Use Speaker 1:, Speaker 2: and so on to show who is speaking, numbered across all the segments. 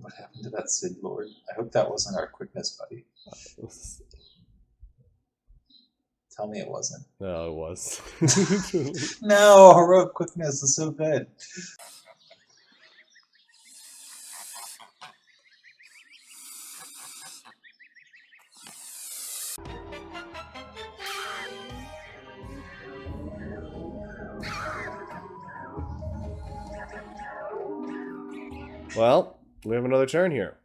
Speaker 1: What happened to that Sid Lord? I hope that wasn't our quickness buddy. Tell me it wasn't.
Speaker 2: No, it was.
Speaker 1: No, heroic quickness is so good.
Speaker 2: Well, we have another turn here.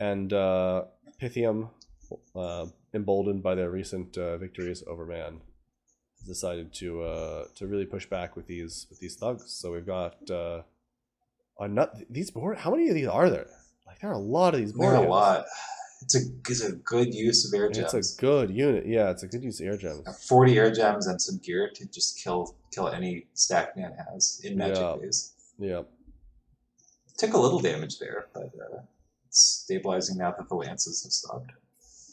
Speaker 2: And Pythium, emboldened by their recent victories over man, has decided to really push back with these thugs. So we've got these board. How many of these are there? Like there are a lot of these board.
Speaker 1: There are a lot. It's a good use of air gems.
Speaker 2: It's a good unit. Yeah, it's a good use of air gems.
Speaker 1: 40 air gems and some gear to just kill any stack man has in magic phase.
Speaker 2: Yeah.
Speaker 1: Took a little damage there, but it's stabilizing now that the lances have stopped.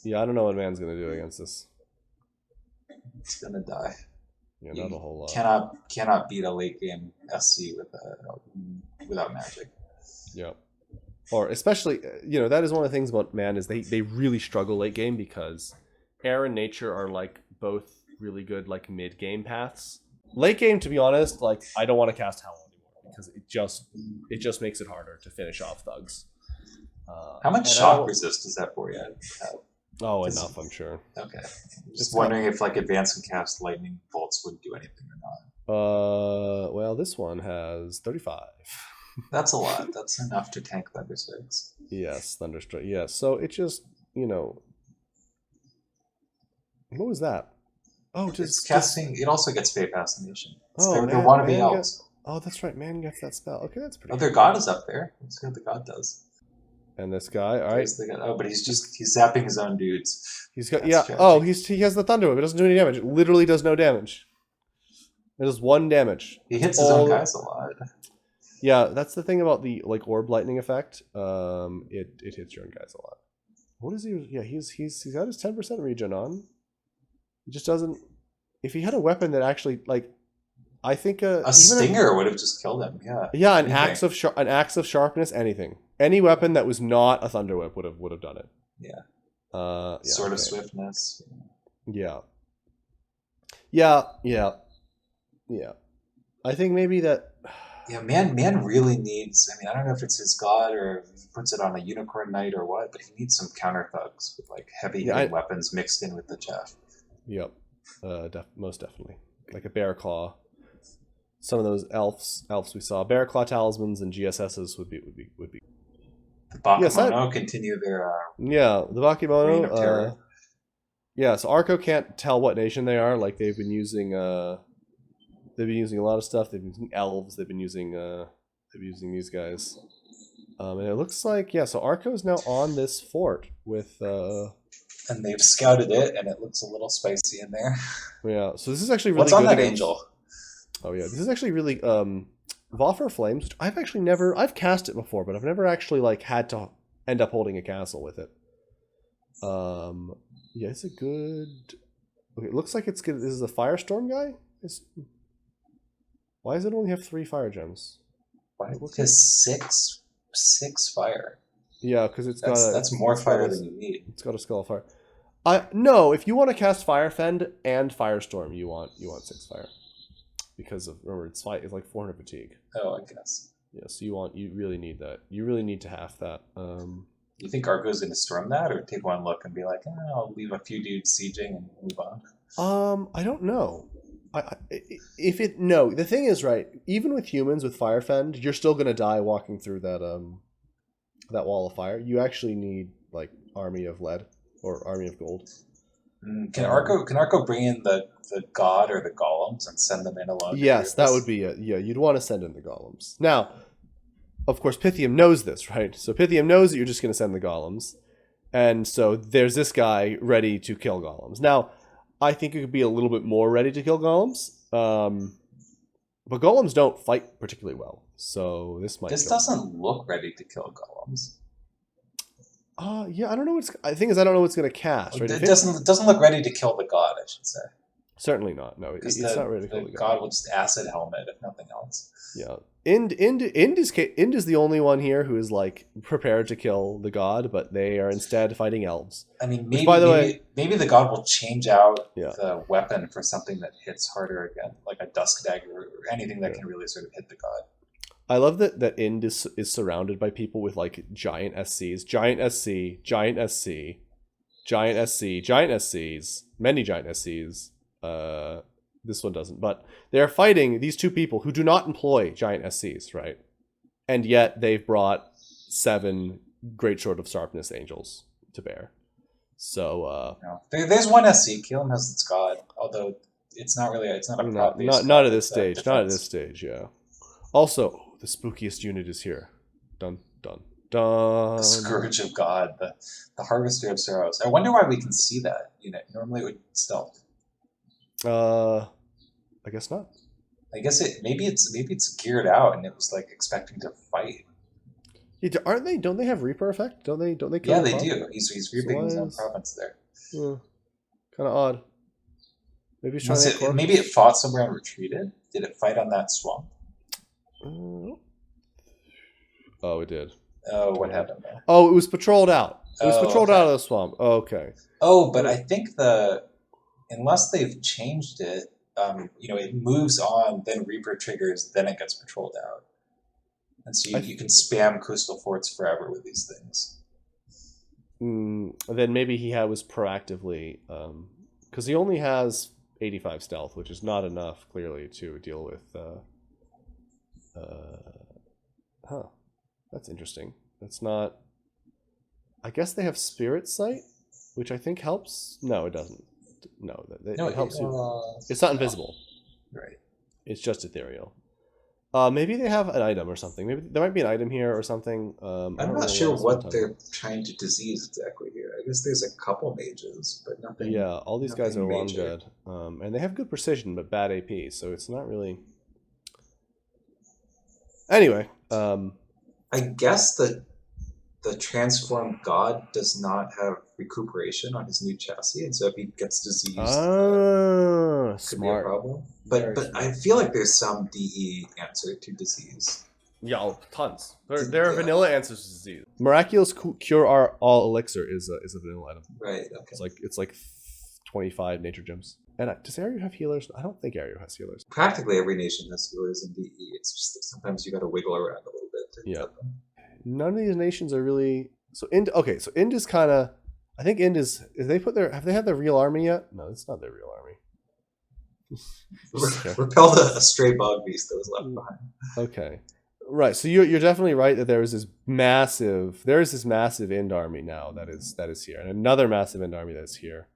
Speaker 2: Yeah, I don't know what man's gonna do against this.
Speaker 1: It's gonna die.
Speaker 2: Yeah, not a whole lot.
Speaker 1: Cannot beat a late game SC without magic.
Speaker 2: Yeah. Or especially, that is one of the things about man is they really struggle late game because air and nature are like both really good like mid game paths. Late game, to be honest, like I don't want to cast Hell anymore because it just makes it harder to finish off thugs.
Speaker 1: How much shock resist does that for you have?
Speaker 2: Oh, enough, I'm sure.
Speaker 1: Okay. Just wondering if like advanced and cast lightning bolts would do anything or
Speaker 2: not. Well, this one has 35.
Speaker 1: That's a lot. That's enough to tank Thunderstrikes.
Speaker 2: Yes, Thunderstrike. Yes. So it just, what was that? Oh,
Speaker 1: it's casting. It also gets Fate Fascination.
Speaker 2: Oh,
Speaker 1: they're wannabe elves.
Speaker 2: Oh, that's right. Man gets that spell. Okay, that's pretty.
Speaker 1: Oh, their god is up there. Let's see what the god does.
Speaker 2: And this guy, all right.
Speaker 1: But he's zapping his own dudes.
Speaker 2: He's got he has the Thunder Whip. It doesn't do any damage. It literally does no damage. It does 1 damage.
Speaker 1: He hits his own guys a lot.
Speaker 2: Yeah, that's the thing about the like orb lightning effect. It hits your own guys a lot. What is he? Yeah, he's got his 10% regen on. He just doesn't. If he had a weapon that actually like, I think a
Speaker 1: stinger would have just killed him. Yeah.
Speaker 2: Yeah, an axe of sharpness, anything. Any weapon that was not a Thunder Whip would have done it.
Speaker 1: Yeah. Sword of Swiftness.
Speaker 2: Yeah. I think maybe that.
Speaker 1: Yeah, man really needs. I mean, I don't know if it's his god or if he puts it on a Unicorn Knight or what, but he needs some counter thugs with like heavy weapons mixed in with the chaff.
Speaker 2: Yep, most definitely, like a Bear Claw. Some of those elves we saw, Bear Claw talismans and GSSs would be.
Speaker 1: The Bakemono continue their.
Speaker 2: The Bakemono. So Arco can't tell what nation they are. Like they've been using a lot of stuff. They've been using elves. They've been using these guys. And it looks like so Arco's now on this fort with.
Speaker 1: And they've scouted it, and it looks a little spicy in there.
Speaker 2: Yeah. So this is actually really
Speaker 1: What's
Speaker 2: good
Speaker 1: on that angel?
Speaker 2: Oh yeah, this is actually really Vaughner Flames. I've cast it before, but I've never actually like had to end up holding a castle with it. Yeah, it's a good. Okay, it looks like it's good. This is a Firestorm guy. Why does it only have 3 fire gems?
Speaker 1: Why? Because six fire.
Speaker 2: Yeah, because
Speaker 1: that's more fire than you need.
Speaker 2: It's got a Skull of Fire. No, if you want to cast Firefend and Firestorm, you want 6 fire. Because of remember it's like 400 fatigue.
Speaker 1: Oh, I guess.
Speaker 2: Yeah, so you really need that. You really need to half that.
Speaker 1: You think Argo's going to storm that, or take one look and be like, I'll leave a few dudes sieging and move on?
Speaker 2: I don't know. The thing is, right, even with humans with Firefend, you're still going to die walking through that wall of fire. You actually need like Army of Lead or Army of Gold.
Speaker 1: Can Arco bring in the god or the golems and send them in alone?
Speaker 2: Yes, that would be it. Yeah, you'd want to send in the golems. Now, of course, Pythium knows this, right? So Pythium knows that you're just going to send the golems. And so there's this guy ready to kill golems. Now, I think it could be a little bit more ready to kill golems. But golems don't fight particularly well. So this
Speaker 1: doesn't look ready to kill golems.
Speaker 2: Yeah, I don't know I don't know what's going to cast. Right?
Speaker 1: It doesn't look ready to kill the god, I should say.
Speaker 2: Certainly not. No,
Speaker 1: because
Speaker 2: it's not ready to kill
Speaker 1: the
Speaker 2: the god.
Speaker 1: god will just acid helmet if nothing else.
Speaker 2: Yeah. Ind is the only one here who is like prepared to kill the god, but they are instead fighting elves.
Speaker 1: I mean,
Speaker 2: Which, by the way,
Speaker 1: maybe the god will change out
Speaker 2: yeah,
Speaker 1: the weapon for something that hits harder again, like a dusk dagger or anything that
Speaker 2: yeah.
Speaker 1: can really sort of hit the god.
Speaker 2: I love that Ind is surrounded by people with like giant SCs, giant SC, giant SC, giant SC, giant SCs, many giant SCs. This one doesn't, but they're fighting these two people who do not employ giant SCs, right? And yet they've brought 7 great sword of sharpness angels to bear. So
Speaker 1: there's one SC. Keelam has its god, although it's not a prop based.
Speaker 2: Not at this stage. Not at this stage. Yeah. Also, the spookiest unit is here. Dun dun dun.
Speaker 1: The Scourge of God, the Harvester of Sorrows. I wonder why we can see that unit. Normally it would stealth.
Speaker 2: I guess not.
Speaker 1: I guess maybe it's geared out and it was like expecting to fight.
Speaker 2: Yeah, aren't they? Don't they have Reaper effect? Don't they?
Speaker 1: Yeah, they do. He's reaping his own province there.
Speaker 2: Kind of odd. Maybe he's trying to.
Speaker 1: Maybe it fought somewhere and retreated. Did it fight on that swamp?
Speaker 2: Oh, it did.
Speaker 1: Oh, what happened there?
Speaker 2: Oh, it was patrolled out. It was patrolled out of the swamp. Okay.
Speaker 1: Oh, but I think unless they've changed it, it moves on, then Reaper triggers, then it gets patrolled out. And so you can spam coastal forts forever with these things.
Speaker 2: Then maybe he was proactively, because he only has 85 stealth, which is not enough, clearly, to deal with. That's interesting. That's not. I guess they have Spirit Sight, which I think helps. No, it doesn't. No, it helps you. It's not invisible.
Speaker 1: Right.
Speaker 2: It's just ethereal. Maybe they have an item or something. Maybe there might be an item here or something.
Speaker 1: I'm not sure what they're trying to disease exactly here. I guess there's a couple mages, but nothing.
Speaker 2: Yeah, all these guys are long good. And they have good precision, but bad AP, so it's not really... Anyway.
Speaker 1: I guess the transformed god does not have recuperation on his new chassis, and so if he gets diseased, could
Speaker 2: smart.
Speaker 1: be a problem. But I feel like there's some DE answer to disease.
Speaker 2: Yeah, tons. There are vanilla answers to disease. Miraculous Cure All Elixir is a vanilla item.
Speaker 1: Right. Okay.
Speaker 2: It's like 25 nature gems. And does Aereo have healers? I don't think Aereo has healers.
Speaker 1: Practically every nation has healers in DE. It's just that sometimes you got to wiggle around a little bit to get them. None
Speaker 2: of these nations are really Ind. Okay, so Ind is kind of. I think Ind is. Have they had their real army yet? No, it's not their real army.
Speaker 1: Repelled a stray bog beast that was left behind.
Speaker 2: Okay, right. So you're definitely right that there is this massive Ind army now that is here, and another massive Ind army that's here.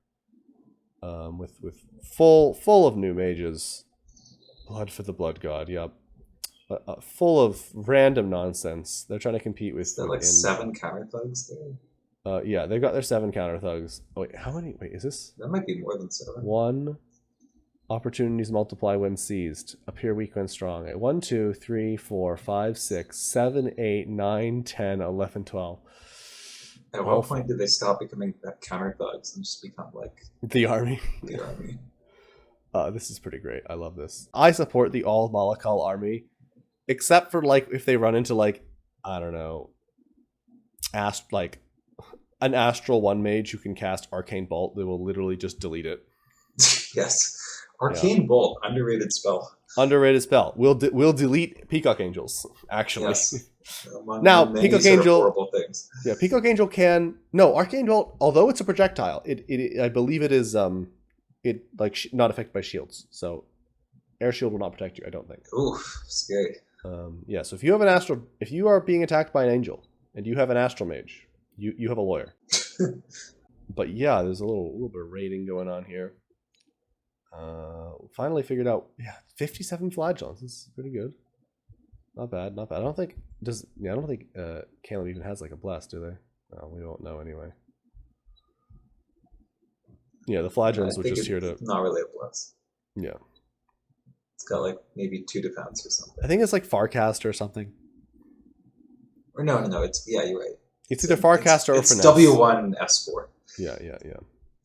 Speaker 2: With full of new mages, blood for the blood god. Yep. Full of random nonsense. They're trying to compete with.
Speaker 1: There like 7 counter thugs there.
Speaker 2: Yeah, they've got their 7 counter thugs. Oh, wait, how many? Wait, is this?
Speaker 1: That might be more than 7.
Speaker 2: 1. Opportunities multiply when seized. Appear weak when strong. 1, 2, 3, 4, 5, 6, 7, 8, 9, 10, 11, 12.
Speaker 1: At what point did they stop becoming counter thugs and just become like
Speaker 2: the army?
Speaker 1: The army.
Speaker 2: This is pretty great. I love this. I support the all Malakal army, except for like if they run into like I don't know, an astral 1 mage who can cast Arcane Bolt. They will literally just delete it.
Speaker 1: Yes, Arcane Bolt, underrated spell.
Speaker 2: Underrated spell. We'll delete Peacock Angels. Actually.
Speaker 1: Yes.
Speaker 2: Now, Peacock Angel.
Speaker 1: Horrible things.
Speaker 2: Yeah, Peacock Angel can Arcane Bolt. Although it's a projectile, it I believe it is not affected by shields. So, air shield will not protect you. I don't think.
Speaker 1: Ooh, scary.
Speaker 2: Yeah. So if you are being attacked by an angel and you have an astral mage, you have a lawyer. But yeah, there's a little bit of raiding going on here. Finally figured out. Yeah, 57 flagellants. This is pretty good. Not bad. I don't think Caleb even has like a blast, do they? No, we won't know anyway. Yeah, the flagellants were just here to.
Speaker 1: Not really a blast.
Speaker 2: Yeah.
Speaker 1: It's got like maybe 2 defense or something.
Speaker 2: I think it's like Farcast or something.
Speaker 1: Or no. It's you're right.
Speaker 2: It's either Farcast or
Speaker 1: it's
Speaker 2: Finesse.
Speaker 1: W1 S4.
Speaker 2: Yeah.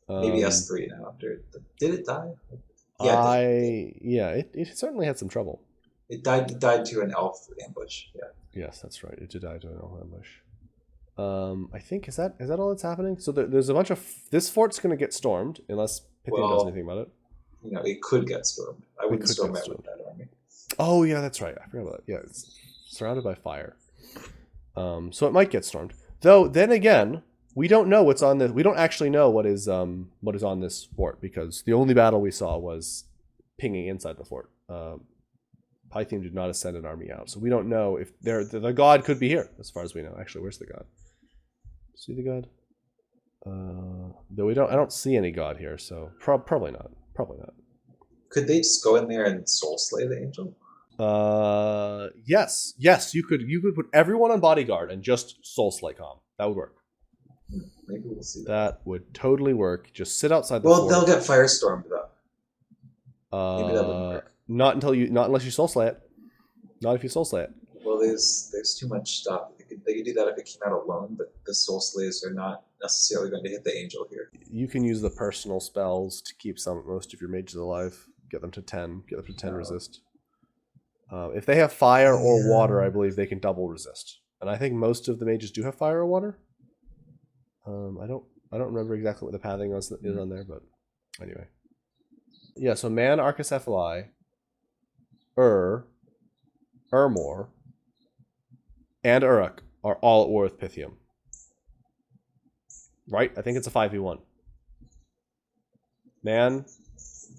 Speaker 1: Maybe S3 now. After did it die? Yeah,
Speaker 2: It certainly had some trouble.
Speaker 1: it died to an elf ambush. Yeah.
Speaker 2: Yes, that's right. It did die to an elf ambush. I think is that all that's happening? So there's a bunch of this fort's going to get stormed unless Pythium does
Speaker 1: Well,
Speaker 2: anything about it.
Speaker 1: it could get stormed. I
Speaker 2: It
Speaker 1: wouldn't
Speaker 2: could
Speaker 1: storm
Speaker 2: get
Speaker 1: it with
Speaker 2: stormed.
Speaker 1: that army.
Speaker 2: Oh yeah, that's right. I forgot about that. Yeah, it's surrounded by fire. So it might get stormed. Though then again, we don't know what's on this. We don't actually know what is on this fort because the only battle we saw was pinging inside the fort. Pythium did not send an army out, so we don't know if the god could be here. As far as we know, actually, where's the god? See the god? Though I don't see any god here, so probably not. Probably not.
Speaker 1: Could they just go in there and soul slay the angel?
Speaker 2: Yes, you could put everyone on bodyguard and just soul slay calm. That would work.
Speaker 1: Maybe we'll see that.
Speaker 2: That would totally work. Just sit outside the
Speaker 1: Well,
Speaker 2: fort.
Speaker 1: they'll get firestormed though. Maybe that wouldn't work.
Speaker 2: Not unless you soul slay it. Not if you soul slay it.
Speaker 1: Well, there's too much stuff. They could do that if it came out alone, but the soul slays are not necessarily going to hit the angel here.
Speaker 2: You can use the personal spells to keep most of your mages alive. Get them to 10. Get them to 10 resist. If they have fire or water, I believe they can double resist. And I think most of the mages do have fire or water. I don't remember exactly what the pathing is on there, but anyway. Yeah, so Man, Archicephali, Urmor, and Uruk are all at war with Pythium. Right? I think it's a 5v1. Man,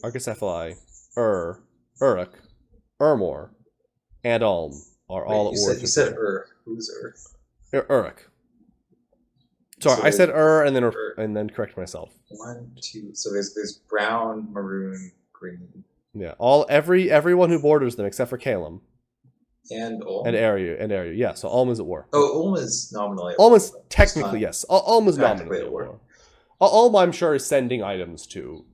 Speaker 2: Archicephali, Uruk, Urmor, and Ulm are all at war with Pythium.
Speaker 1: You said Who's
Speaker 2: Uruk. Sorry, I said and then
Speaker 1: Ur.
Speaker 2: and then correct myself.
Speaker 1: 1, 2. So there's brown, maroon, green.
Speaker 2: Yeah, everyone who borders them except for Calum.
Speaker 1: And Ulm?
Speaker 2: And Area. Yeah, so Ulm is at war.
Speaker 1: Oh, Ulm is nominally at
Speaker 2: war.
Speaker 1: Ulm
Speaker 2: is technically, yes. Ulm is nominally at war. Ulm, I'm sure, is sending items to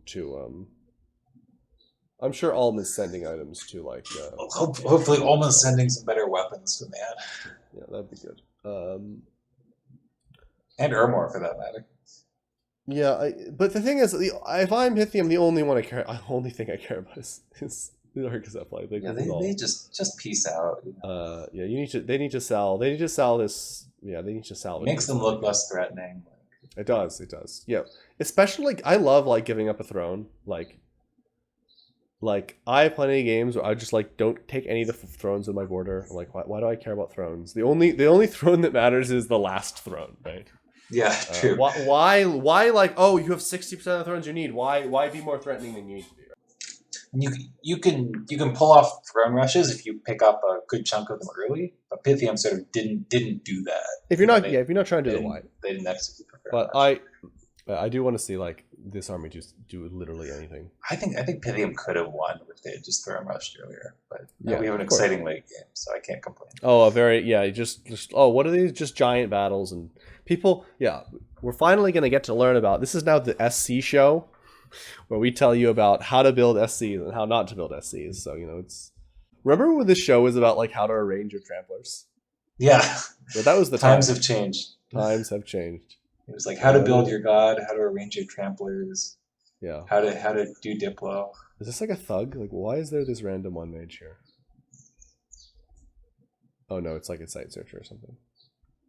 Speaker 2: I'm sure Ulm is sending items to, like...
Speaker 1: hopefully Ulm is sending some better weapons to Man.
Speaker 2: Yeah, that'd be good.
Speaker 1: And Urmor, for that matter.
Speaker 2: Yeah, but the thing is, if I'm Pythium, the only thing I care about is the Archicephali.
Speaker 1: They just peace out.
Speaker 2: Yeah, they need to sell this. Yeah, they need to sell it.
Speaker 1: Makes them look less threatening.
Speaker 2: It does. Yeah, especially I love giving up a throne. Like I have plenty of games where I just don't take any of the thrones in my border. I'm like, why do I care about thrones? The only throne that matters is the last throne, right?
Speaker 1: Yeah, true.
Speaker 2: Why you have 60% of the thrones you need? Why be more threatening than you need to be?
Speaker 1: You can pull off throne rushes if you pick up a good chunk of them early, but Pythium sort of didn't do that.
Speaker 2: If you're not trying to do the why,
Speaker 1: they didn't execute the
Speaker 2: But I do want to see this army just do literally anything.
Speaker 1: I think Pythium could have won if they had just throne rushed earlier, but we have an
Speaker 2: exciting
Speaker 1: exciting late game, so I can't complain.
Speaker 2: What are these just giant battles and people? Yeah, we're finally going to get to learn about. This is now the SC show, where we tell you about how to build SCs and how not to build SCs. So it's. Remember when this show was about how to arrange your tramplers?
Speaker 1: Yeah,
Speaker 2: but that was the
Speaker 1: times have changed.
Speaker 2: Times have changed.
Speaker 1: It was how to build your god, how to arrange your tramplers.
Speaker 2: Yeah.
Speaker 1: How to do Diplo.
Speaker 2: Is this a thug? Why is there this random one mage here? Oh no, it's a site searcher or something.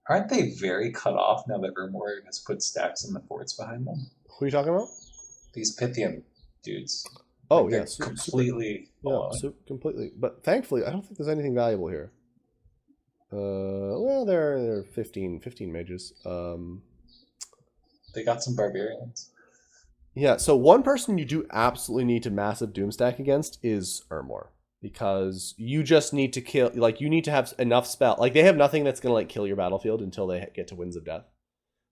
Speaker 1: Aren't they very cut off now that Urmor has put stacks in the forts behind them?
Speaker 2: Who are you talking about?
Speaker 1: These Pythium dudes.
Speaker 2: Oh yes,
Speaker 1: completely.
Speaker 2: Completely. But thankfully, I don't think there's anything valuable here. Well, there are 15 mages.
Speaker 1: They got some barbarians.
Speaker 2: Yeah, so one person you do absolutely need to massive doom stack against is Urmor. Because you just need to kill, you need to have enough spell. They have nothing that's going to kill your battlefield until they get to Winds of Death.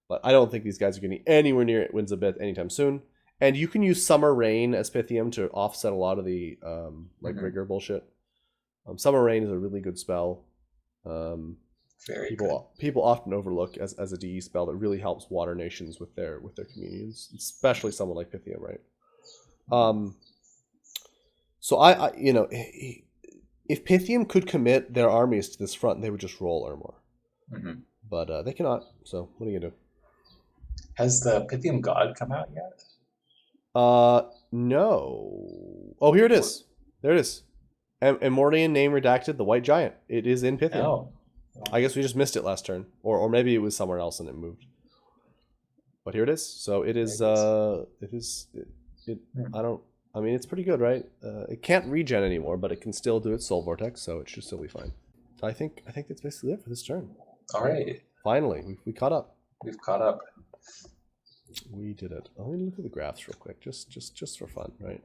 Speaker 2: But I don't think these guys are getting anywhere near Winds of Death anytime soon. And you can use Summer Rain as Pythium to offset a lot of the rigor bullshit. Summer Rain is a really good spell. People often overlook as a DE spell that really helps water nations with their communions, especially someone like Pythium, right? So I if Pythium could commit their armies to this front, they would just roll Urmor.
Speaker 1: Mm-hmm.
Speaker 2: But they cannot. So what are you gonna do?
Speaker 1: Has the Pythium god come out yet?
Speaker 2: No. Oh, here it is. There it is. Immortian name redacted. The White Giant. It is in Pythium.
Speaker 1: Oh.
Speaker 2: I guess we just missed it last turn, or maybe it was somewhere else and it moved. But here it is. So it is. I don't. I mean, it's pretty good, right? It can't regen anymore, but it can still do its Soul Vortex, so it should still be fine. I think that's basically it for this turn.
Speaker 1: All right.
Speaker 2: Finally, we caught up.
Speaker 1: We've caught up.
Speaker 2: We did it. Let me look at the graphs real quick, just for fun, right?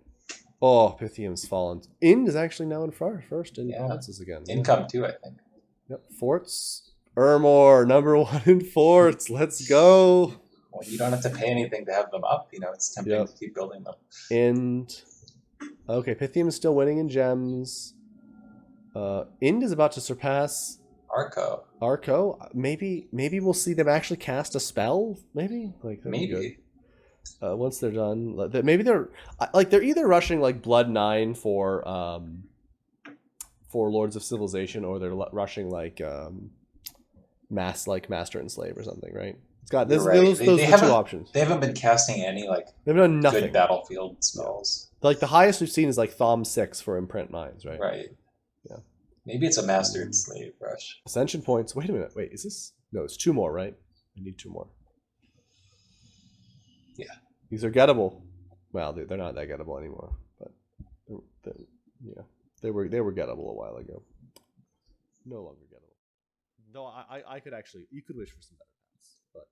Speaker 2: Oh, Pythium's fallen. Ind is actually now in first in provinces again.
Speaker 1: Income too, I think.
Speaker 2: Yep. Forts. Ermor, #1 in forts. Let's go.
Speaker 1: Well, you don't have to pay anything to have them up. It's tempting to keep building them.
Speaker 2: Ind. Okay, Pythium is still winning in gems. Ind is about to surpass Arco. Maybe we'll see them actually cast a spell. Maybe
Speaker 1: maybe.
Speaker 2: Once they're done, maybe they're either rushing like Blood 9 for Lords of Civilization, or they're rushing like Master and Slave or something, right? It's got those are the two options.
Speaker 1: They haven't been casting any
Speaker 2: they've done nothing.
Speaker 1: Good battlefield spells.
Speaker 2: Like the highest we've seen is like Thom 6 for Imprint Mines, right?
Speaker 1: Right.
Speaker 2: Yeah.
Speaker 1: Maybe it's a Master and Slave rush.
Speaker 2: Ascension points. Wait a minute. Wait, is this? No, it's 2 more, right? I need 2 more.
Speaker 1: Yeah.
Speaker 2: These are gettable. Well, they're not that gettable anymore, but they were gettable a while ago. No longer gettable. Though I could actually, you could wish for some better paths, but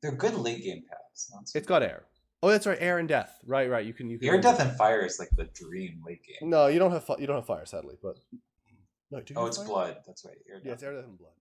Speaker 1: they're good late game paths.
Speaker 2: It's got air. Oh, that's right, air and death. Right. You can
Speaker 1: air, death, and fire is like the dream late game.
Speaker 2: No, you don't have fire, sadly, but no.
Speaker 1: It's blood. That's right.
Speaker 2: It's air, death, and blood.